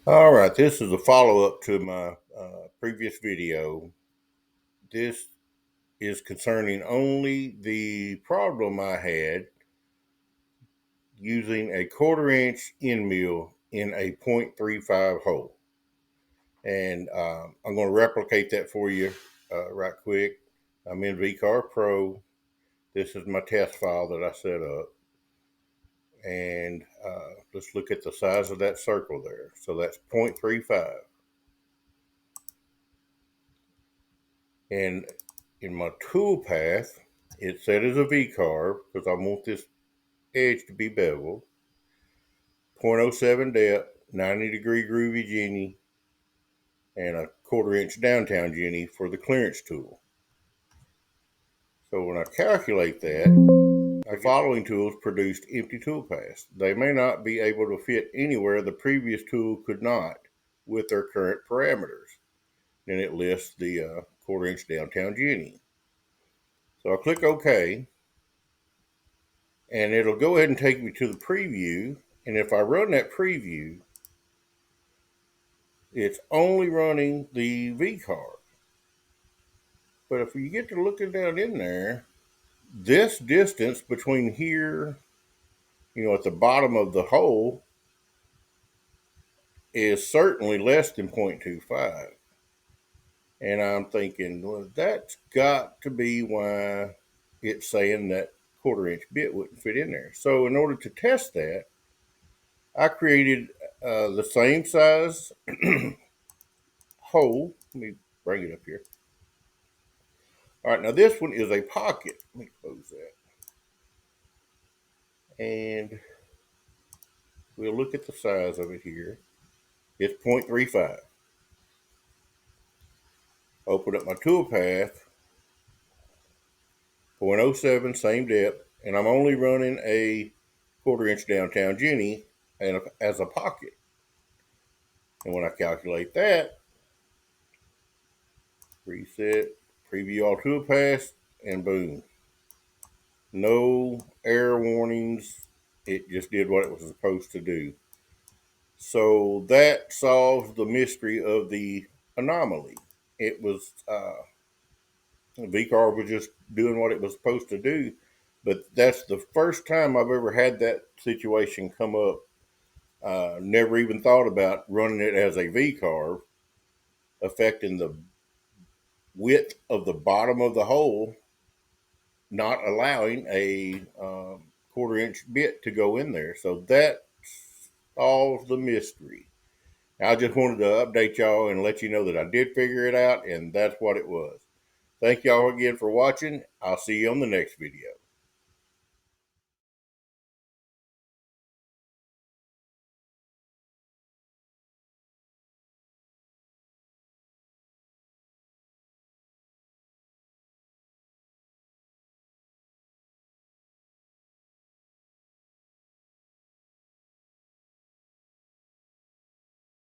All right, this is a follow-up to my previous video. This is concerning only the problem I had using a 1/4 inch end mill in a .35 hole. And I'm going to replicate that for you right quick. I'm in VCarve Pro. This is my test file that I set up. And let's look at the size of that circle there. So that's .35. And in my tool path, it's set as a V-carve because I want this edge to be beveled. .07 depth, 90-degree groovy Jenny, and a 1/4 inch downtown Jenny for the clearance tool. So when I calculate that, the following tools produced empty tool paths. They may not be able to fit anywhere the previous tool could not with their current parameters. Then it lists the 1/4 inch downtown Jenny. So I click OK, and it'll go ahead and take me to the preview. And if I run that preview, it's only running the V-carve. But if you get to looking down in there, this distance between here, at the bottom of the hole is certainly less than .25. And I'm thinking, well, that's got to be why it's saying that 1/4 inch bit wouldn't fit in there. So in order to test that, I created the same size hole. Let me bring it up here. All right, now this one is a pocket. Let me close that. And we'll look at the size of it here. It's .35. Open up my tool path, .07, same depth, and I'm only running a 1/4 inch downtown Jenny as a pocket. And when I calculate that, reset, preview all tool paths, and boom. No error warnings. It just did what it was supposed to do. So that solves the mystery of the anomaly. It was VCarve was just doing what it was supposed to do, but that's the first time I've ever had that situation come up. Never even thought about running it as a VCarve, affecting the width of the bottom of the hole, not allowing a 1/4 inch bit to go in there. So that solves the mystery. I just wanted to update y'all and let you know that I did figure it out, and that's what it was. Thank y'all again for watching. I'll see you on the next video.